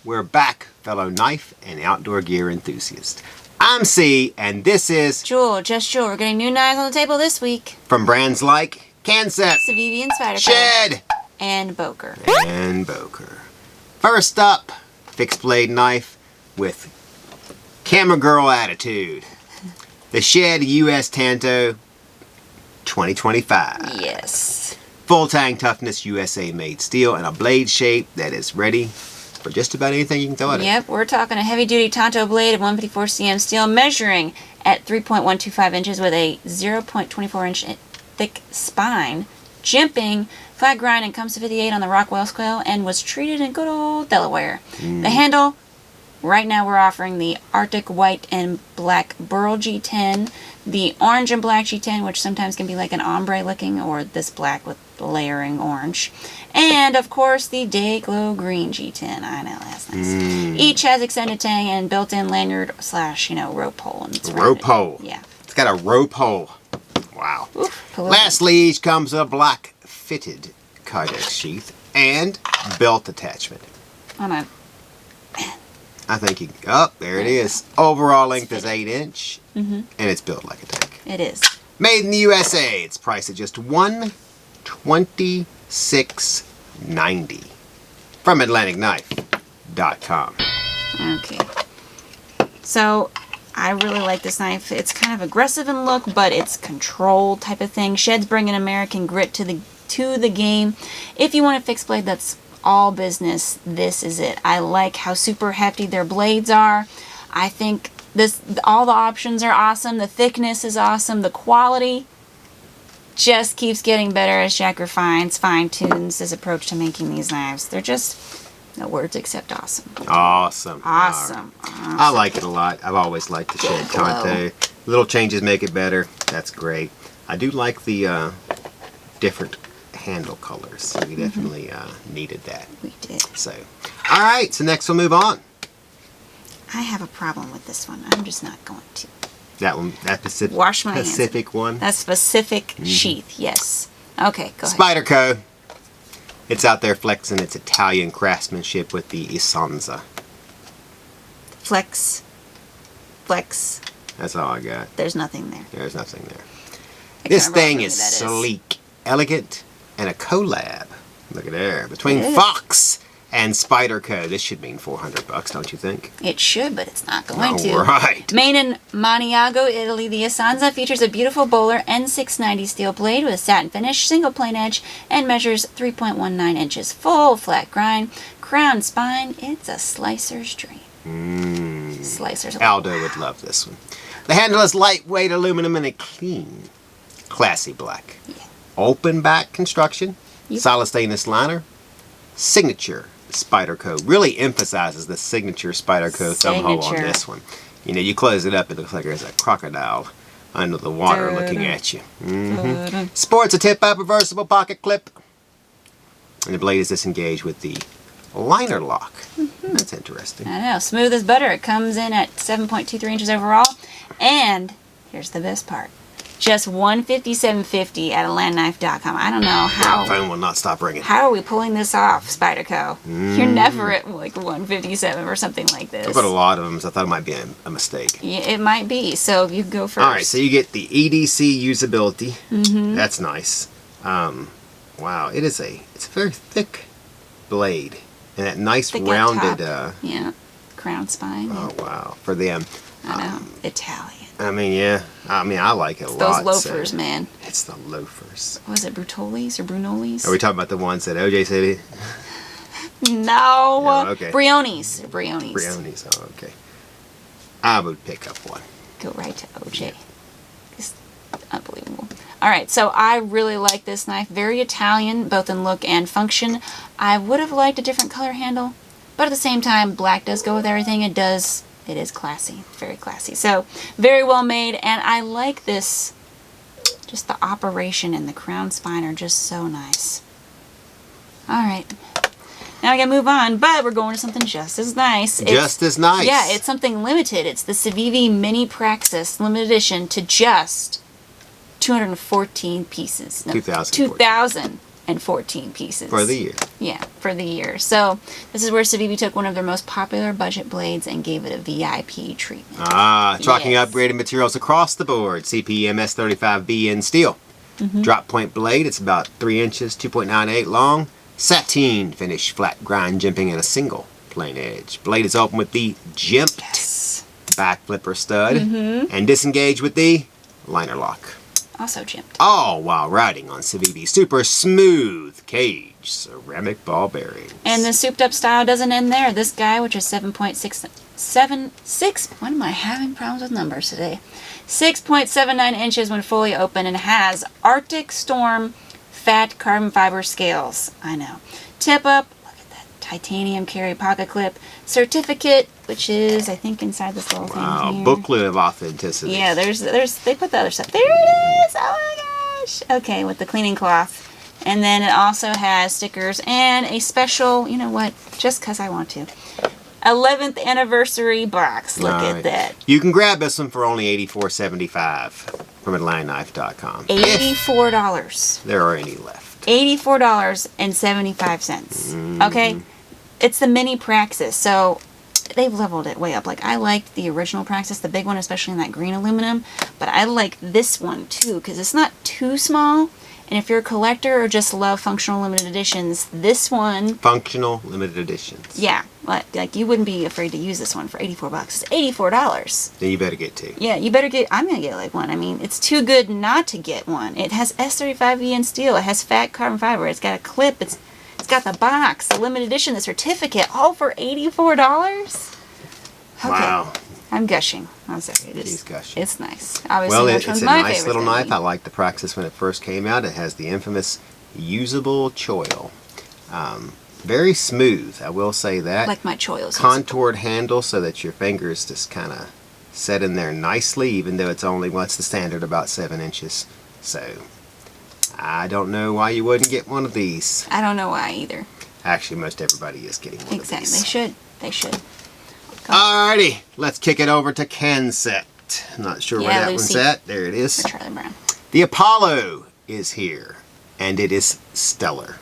We're back, fellow knife and outdoor gear enthusiasts. I'm Cee, and this is Jul, Just Jul. We're getting new knives on the table this week. From brands like Kansept, Civivi and Spyderco. Shed, and Boker. First up, fixed blade knife with camera girl attitude. The Shed US Tanto 2025. Yes. Full tang toughness USA made steel and a blade shape that is ready for just about anything you can throw at it. Yep, we're talking a heavy duty Tanto blade of 154 cm steel measuring at 3.125 inches with a 0.24 inch thick spine, jimping, flat grind, and comes to 58 on the Rockwell scale and was treated in good old Delaware. The handle, right now we're offering the Arctic white and black burl G10, the orange and black G10, which sometimes can be like an ombre looking, or this black with layering orange. And of course the Day Glow green G10. I know, that's nice. Each has extended tang and built-in lanyard / rope hole. And it's rope hole. Yeah. It's got a rope hole. Wow. Oof, Lastly, each comes with a black fitted kydex sheath and belt attachment. Hold on. I think you... Oh, there it is. Overall length is 8 inch, and it's built like a tank. It is. Made in the USA. It's priced at just $126.90 from AtlanticKnife.com. Okay. So, I really like this knife. It's kind of aggressive in look, but it's controlled type of thing. Shed's bringing American grit to the game. If you want a fixed blade that's all business, this is it. I like how super hefty their blades are. I think all the options are awesome. The thickness is awesome. The quality just keeps getting better as Jack refines, fine-tunes his approach to making these knives. They're just, no words except awesome. Awesome. Awesome. I like it a lot. I've always liked the Shed Tanto. Little changes make it better. That's great. I do like the different handle colors. We definitely needed that. We did. So, all right. So next we'll move on. I have a problem with this one. I'm just not going to. That one, that Pacific, Wash my Pacific hands. one. That specific sheath, yes. Okay, go ahead. Spyderco. It's out there flexing its Italian craftsmanship with the Essenza. Flex. That's all I got. There's nothing there. There's nothing there. I This can't thing remember is who that sleek, elegant, and a collab. Look at there. Between It is. Fox and Spyderco. This should mean $400, don't you think? It should, but it's not going to. All right. Made in Maniago, Italy, the Essenza features a beautiful Bowler N690 steel blade with a satin finish, single plane edge, and measures 3.19 inches. Full flat grind, crown spine. It's a slicer's dream. Slicer's Aldo would love this one. The handle is lightweight aluminum and a clean, classy black. Yeah. Open back construction, Yep. solid stainless liner, signature Spyderco. Really emphasizes the signature Spyderco thumb hole on Signature. this one. You know, you close it up, it looks like there's a crocodile under the water looking at you. Sports a tip-up reversible pocket clip. And the blade is disengaged with the liner lock. That's interesting. I know, smooth as butter. It comes in at 7.23 inches overall. And here's the best part. Just $157.50 at AtlanticKnife.com. I don't know My how. phone will not stop ringing. How are we pulling this off, Spyderco? You're never at like 157 or something like this. I've got a lot of them, so I thought it might be a mistake. Yeah, it might be. So you go first. All right, so you get the EDC usability. That's nice. Wow, it's a very thick blade, and that nice Thick at rounded. top. Yeah, crown spine. Oh wow, for them. I know, Italian. I mean, yeah. I mean, I like it a Those lot. loafers, so. man. It's the loafers. Was it Brutolis or Brunolis? Are we talking about the ones that OJ said? No. Oh, okay. Briones. Briones. Oh, okay. I would pick up one. Go right to OJ. It's unbelievable. All right, so I really like this knife. Very Italian, both in look and function. I would have liked a different color handle, but at the same time, black does go with everything. It is classy, very classy. So, very well made, and I like this, just the operation and the crown spine are just so nice. All right, now I gotta move on, but we're going to something just as nice. Just as nice. Yeah, it's something limited. It's the Civivi Mini Praxis Limited Edition to just 214 pieces. No, 2,014. 2,000 114 pieces. For the year. Yeah, for the year. So this is where Civivi took one of their most popular budget blades and gave it a VIP treatment. Talking Yes. upgraded materials across the board. CPMS 35B in steel. Drop point blade, it's about 3 inches, 2.98 long. Sateen finish, flat grind jimping in a single plain edge. Blade is open with the jimped Yes. back flipper stud and disengage with the liner lock. Also jimped. All while riding on Civivi super smooth cage ceramic ball bearings. And the souped up style doesn't end there. This guy, which is 7.676, what am I having problems with numbers today? 6.79 inches when fully open and has Arctic Storm fat carbon fiber scales. I know. Tip up, look at that titanium carry pocket clip. Certificate, which is, I think, inside this little thing here. Booklet of authenticity. Yeah, there's, they put the other stuff. There it is! Oh my gosh! Okay, with the cleaning cloth. And then it also has stickers and a special, you know what, just because I want to, 11th anniversary box. Look at that. You can grab this one for only $84.75 from AtlantaKnife.com. $84. If there are any left. $84.75. Okay? It's the Mini Praxis, so they've leveled it way up. Like, I liked the original Praxis, the big one, especially in that green aluminum, but I like this one too, because it's not too small. And if you're a collector or just love functional limited editions, this one... Functional limited editions. Yeah. Like you wouldn't be afraid to use this one for $84. It's $84. Then you better get two. Yeah, you better get... I'm going to get like one. I mean, it's too good not to get one. It has S35V in steel. It has fat carbon fiber. It's got a clip. It's got the box, the limited edition, the certificate, all for $84? Okay. Wow. I'm gushing. I'm sorry. He's gushing. It's nice. Obviously, Well, which it's one's a my nice favorite little gonna knife. be? I liked the Praxis when it first came out. It has the infamous usable choil. Very smooth, I will say that. Like my choils. Contoured handle so that your fingers just kind of set in there nicely, even though it's only, what's the standard, about 7 inches. So, I don't know why you wouldn't get one of these. I don't know why either. Actually, most everybody is getting one Exactly. of these. They should. They should. Alrighty, let's kick it over to Kansept. Not sure where that Lucy. one's at. There it is. For Charlie Brown. The Apollo is here, and it is stellar.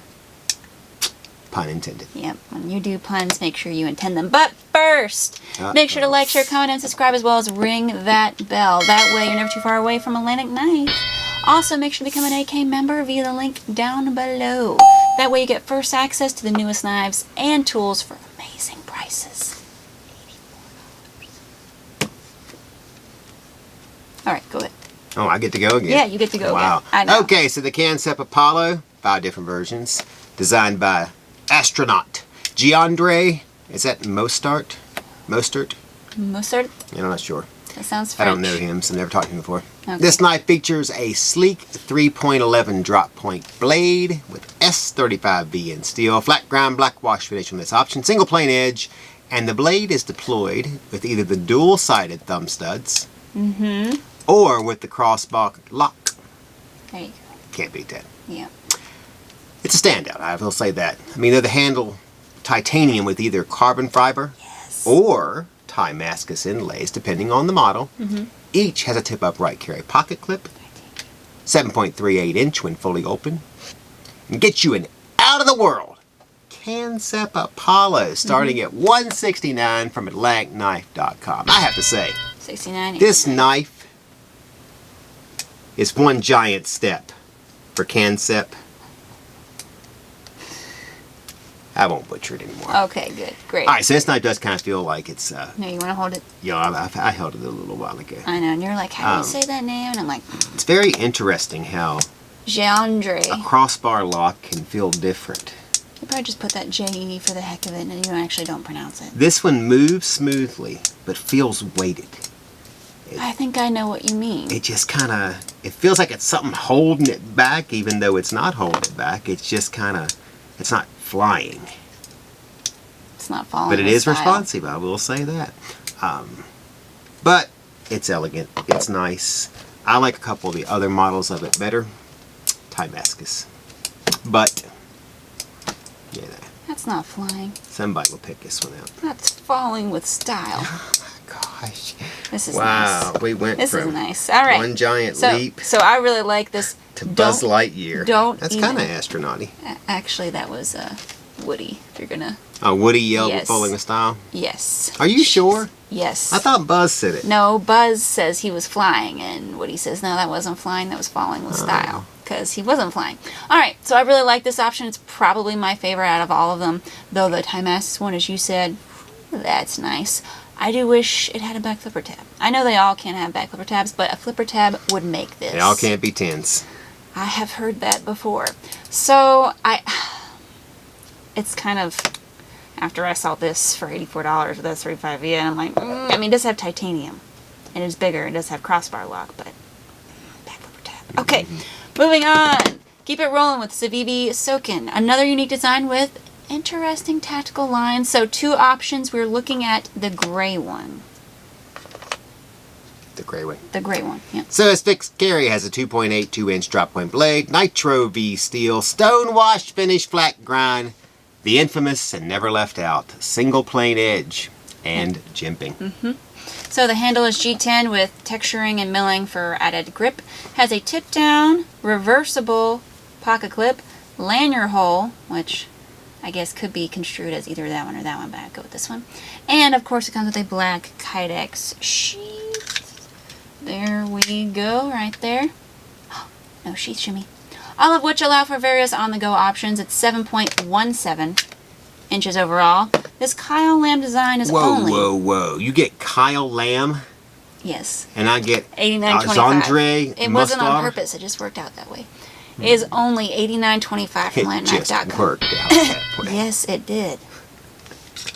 Pun intended. Yep. When you do puns, make sure you intend them. But first, make sure to like, share, comment, and subscribe, as well as ring that bell. That way you're never too far away from Atlantic Knife. Also, make sure to become an AK member via the link down below. That way you get first access to the newest knives and tools for amazing prices. Alright, go ahead. Oh, I get to go again? Yeah, you get to go wow. again. I know. Okay, so the Kansept Apollo, 5 different versions, designed by astronaut Giandre. Is that Mostert? Mostert? I'm not sure. That sounds French. I don't know him, so I've never talked to him before. Okay. This knife features a sleek 3.11 drop point blade with S35V in steel, flat grind black wash finish on this option, single plain edge, and the blade is deployed with either the dual-sided thumb studs or with the crossbar lock. There you go. Can't beat that. Yeah. It's a standout, I will say that. I mean, they're the handle titanium with either carbon fiber or Timascus inlays, depending on the model. Each has a tip upright carry pocket clip, 7.38 inch when fully open, and get you an out of the world Kansept Apollo starting at $169 from AtlanticKnife.com. I have to say, 69. this knife is one giant step for Kansept. I won't butcher it anymore. Okay, good. Great. Alright, so this knife does kind of feel like it's, No, you want to hold it? you know, I held it a little while ago. I know. And you're like, how do you say that name? And I'm like, It's very interesting how Giandre. a crossbar lock can feel different. You probably just put that J-E for the heck of it, and you actually don't pronounce it. This one moves smoothly, but feels weighted. I think I know what you mean. It just kind of, it feels like it's something holding it back, even though it's not holding it back. It's just kind of, it's not flying. It's not falling. But it with is style. responsive, I will say that. But it's elegant, it's nice. I like a couple of the other models of it better. Timascus. But, yeah, That's not flying. somebody will pick this one out. That's falling with style. Oh my gosh. This is wow, nice. we went This from is nice. All right. one giant leap So I really like this. to Buzz Lightyear. That's kind of even- astronauty. Actually, that was Woody. If you're gonna. Woody yelled Yes. falling with style. Yes. Are you sure? Yes. I thought Buzz said it. No, Buzz says he was flying, and Woody says, no, that wasn't flying, that was falling with style. Because he wasn't flying. Alright, so I really like this option. It's probably my favorite out of all of them. Though the Timascus one, as you said, that's nice. I do wish it had a back flipper tab. I know they all can't have back flipper tabs, but a flipper tab would make this. They all can't be 10s. I have heard that before. So, it's kind of... After I saw this for $84 with S35 yen, I'm like, I mean, it does have titanium. And it's bigger. It does have crossbar lock, but back flipper tab. Okay, moving on. Keep it rolling with Civivi Sokn. Another unique design with interesting tactical lines. So 2 options. We're looking at the gray one. The gray one. The gray one, yeah. So its fixed carry has a 2.82-inch drop point blade, nitro V steel, stone washed finish flat grind, the infamous and never left out single plane edge, and jimping. So the handle is G10 with texturing and milling for added grip. Has a tip down, reversible pocket clip, lanyard hole, which I guess could be construed as either that one or that one, but I'll go with this one. And of course it comes with a black Kydex sheath. There we go, right there. No sheath shimmy. All of which allow for various on-the-go options. It's 7.17 inches overall. This Kyle Lamb design is only... Whoa. You get Kyle Lamb, Yes. and I get $89.25. Zandre It wasn't on Mustar. purpose. It just worked out that way. It is only $89.25 from It just landknife.com. worked out that way. Yes, it did.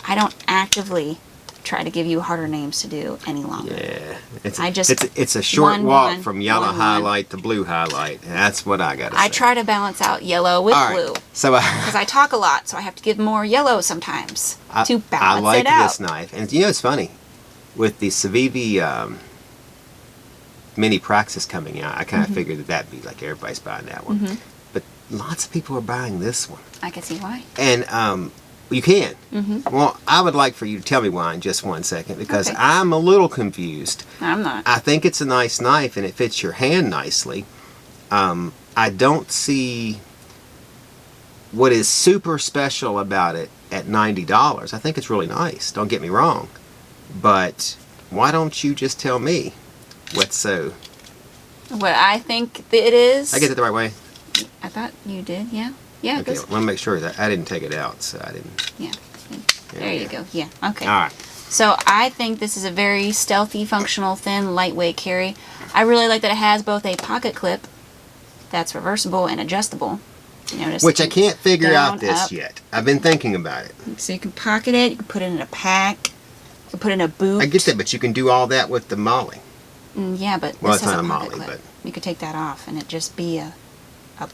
I don't actively try to give you harder names to do any longer. Yeah. It's a short one, walk one, from yellow one, one. highlight to blue highlight. And that's what I got to say. I try to balance out yellow with All right. blue. So Because I talk a lot, so I have to give more yellow sometimes to balance I like it out. this knife. And you know, it's funny. With the Civivi Mini Praxis coming out, I kind of figured that'd be like everybody's buying that one. But lots of people are buying this one. I can see why. And you can. Well, I would like for you to tell me why in just one second, because Okay. I'm a little confused. I'm not. I think it's a nice knife and it fits your hand nicely. I don't see what is super special about it at $90. I think it's really nice, don't get me wrong. But why don't you just tell me what's so... What I think it is... I get it the right way? I thought you did, yeah. Yeah, Okay, I this, want to make sure that I didn't take it out, so I didn't... yeah. There you go. Yeah, okay. Alright. So I think this is a very stealthy, functional, thin, lightweight carry. I really like that it has both a pocket clip that's reversible and adjustable. You notice Which I can't figure down, out this up. yet. I've been thinking about it. So you can pocket it, you can put it in a pack, you can put it in a boot. I get that, but you can do all that with the Molly. Yeah, but Well, this it's has not a a pocket Molly, clip. but... You could take that off and it just be a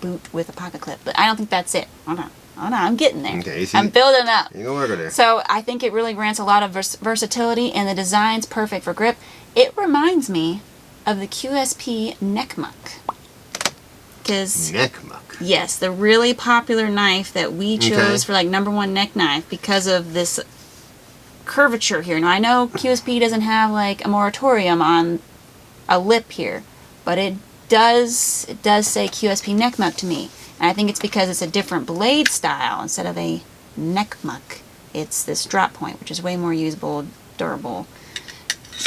boot with a pocket clip. But I don't think that's it. Hold on, I'm getting there. Okay, so I'm building up. You're going to work there. So I think it really grants a lot of versatility, and the design's perfect for grip. It reminds me of the QSP neck muck. Because, Neck muck. yes, the really popular knife that we chose Okay. for like #1 neck knife because of this curvature here. Now I know QSP doesn't have like a moratorium on a lip here, but it does say QSP neck muck to me. And I think it's because it's a different blade style instead of a neck muck. It's this drop point, which is way more usable, durable.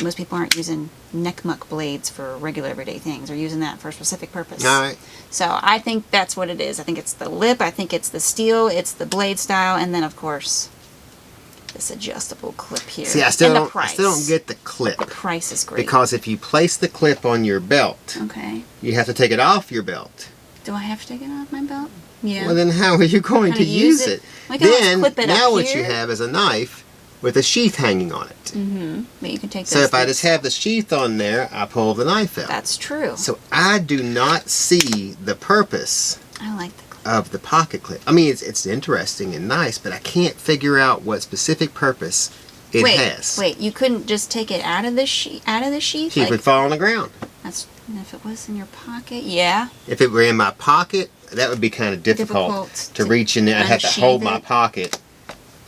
Most people aren't using neck muck blades for regular everyday things. They're using that for a specific purpose. Alright. So I think that's what it is. I think it's the lip, I think it's the steel, it's the blade style, and then of course this adjustable clip here. See, I still And the don't price. get the clip. The price is great. Because if you place the clip on your belt, Okay. you have to take it off your belt. Do I have to take it off my belt? Yeah. Well, then how are you going Kinda to use it? We can always Then, clip it now up what you here. have is a knife with a sheath hanging on it. But you can take So those if I things- just have the sheath on there, I pull the knife out. That's true. So I do not see the purpose I like the clip. of the pocket clip. I mean, it's interesting and nice, but I can't figure out what specific purpose it has. Wait, you couldn't just take it out of the sheath? Sheath Like, would fall on the ground. that's if it was in your pocket. Yeah. If it were in my pocket, that would be kind of difficult to reach in there. I'd have to unsheath hold my it. pocket.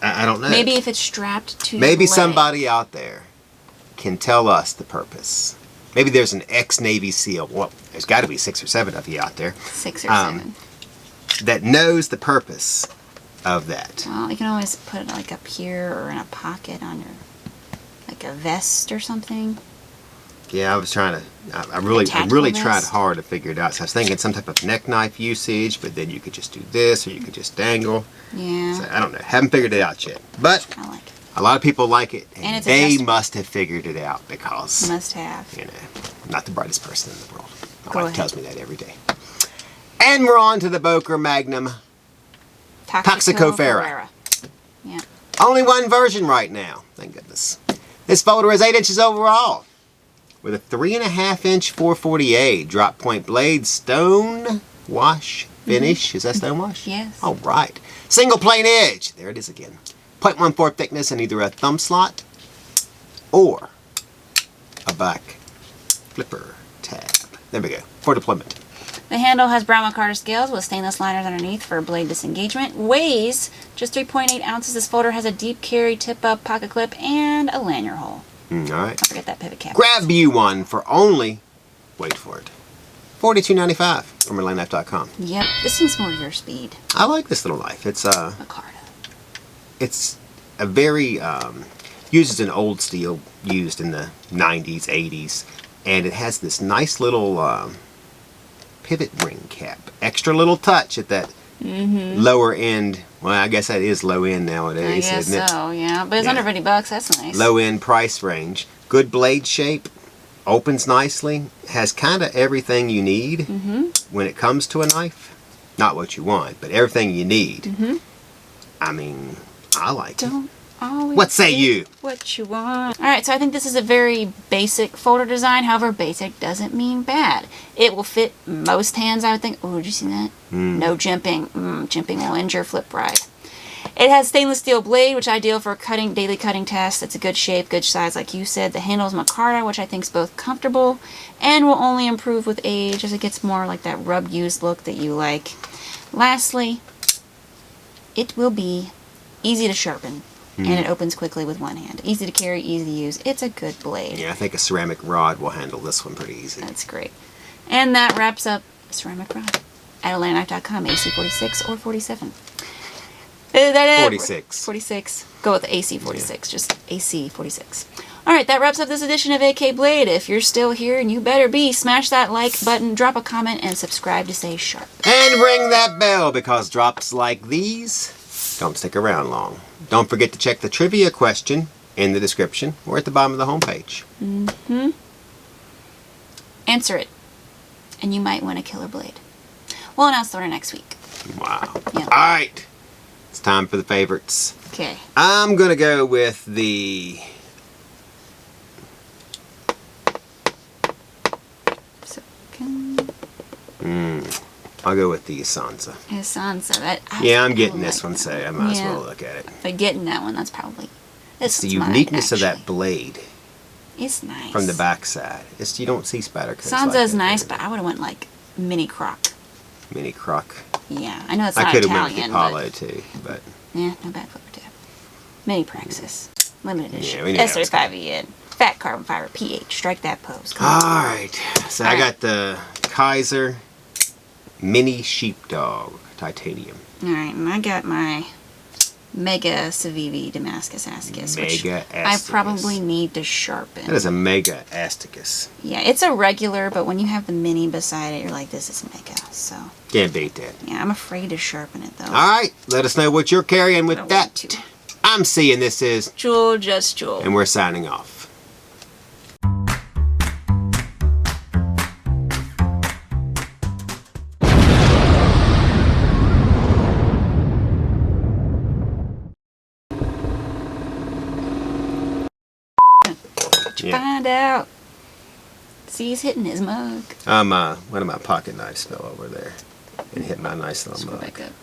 I don't know. Maybe if it's strapped to. Maybe your leg. somebody out there can tell us the purpose. Maybe there's an ex-Navy SEAL. Well, there's got to be 6 or 7 of you out there. 6 or 7. That knows the purpose of that. Well, you can always put it like up here or in a pocket on your, like a vest or something. Yeah, I was trying to. I really tried hard to figure it out. So I was thinking some type of neck knife usage, but then you could just do this, or you could just dangle. Yeah. So I don't know. Haven't figured it out yet, but I like it. a lot of people like it, and it's they adjustable. must have figured it out because Must have. you know, I'm not the brightest person in the world. My Go wife ahead. tells me that every day. And we're on to the Boker Magnum. Toxicofera. Yeah. Only one version right now. Thank goodness. This folder is 8 inches overall, with a 3.5-inch 440A drop point blade, stone wash finish. Is that stone wash? Yes. All right. Single plane edge. There it is again. 0.14 thickness in either a thumb slot or a back flipper tab. There we go. For deployment. The handle has brown micarta scales with stainless liners underneath for blade disengagement. Weighs just 3.8 ounces. This folder has a deep carry tip-up pocket clip and a lanyard hole. All right. Don't forget that pivot cap. Grab you one for only, wait for it, $42.95 from RelayKnife.com. Yep. This seems more your speed. I like this little knife. It's Micarta. it's a very uses an old steel used in the 90s, 80s, and it has this nice little pivot ring cap. Extra little touch at that lower end. Well, I guess that is low end nowadays, I guess isn't it? so, yeah. But it's under $50. That's nice. Low end price range. Good blade shape. Opens nicely. Has kind of everything you need when it comes to a knife. Not what you want, but everything you need. I mean, I like it. Don't always What say get you? What you want. Alright, so I think this is a very basic folder design. However, basic doesn't mean bad. It will fit most hands, I would think. Oh, did you see that? No jimping. Jimping will end your flip ride. It has stainless steel blade, which is ideal for daily cutting tasks. It's a good shape, good size, like you said. The handle is micarta, which I think is both comfortable and will only improve with age as it gets more like that rub used look that you like. Lastly, it will be easy to sharpen. And it opens quickly with one hand. Easy to carry, easy to use. It's a good blade. Yeah, I think a ceramic rod will handle this one pretty easy. That's great. And that wraps up a ceramic rod at AtlantaKnife.com, AC 46 or 47. 46. 46. Go with the AC 46, just AC 46. Alright, that wraps up this edition of AK Blade. If you're still here, and you better be, smash that like button, drop a comment, and subscribe to stay sharp. And ring that bell, because drops like these don't stick around long. Don't forget to check the trivia question in the description or at the bottom of the homepage. Answer it, and you might win a killer blade. We'll announce the winner next week. Wow. Yeah. Alright. It's time for the favorites. Okay. I'm going to go with the... I'll go with the Essenza. Essenza. Yeah, I'm getting this one, so I might as well look at it. But getting that one, that's probably... It's the uniqueness of that blade. It's nice. From the backside. You don't see Spyderco. Essenza is nice, but I would have went like Mini Croc. Mini Croc. Yeah, I know it's not I could Italian, have went with the Apollo too, but... Yeah, no bad flipper tab. Mini Praxis. Limited edition. Yeah, we knew that was S35EN. Fat carbon fiber pH. Strike that pose. Alright. So I got the Kaiser Mini Sheepdog Titanium. Alright, and I got my Mega Civivi Damascus Asticus, which I probably need to sharpen. That is a Mega Asticus. Yeah, it's a regular, but when you have the mini beside it, you're like, this is Mega, so... Can't beat that. Yeah, I'm afraid to sharpen it, though. Alright, let us know what you're carrying with that. I'm Cee, and this is Cee Just Jul. And we're signing off. Find out. Cee's hitting his mug. One of my pocket knives fell over there and hit my nice little mug. Back up.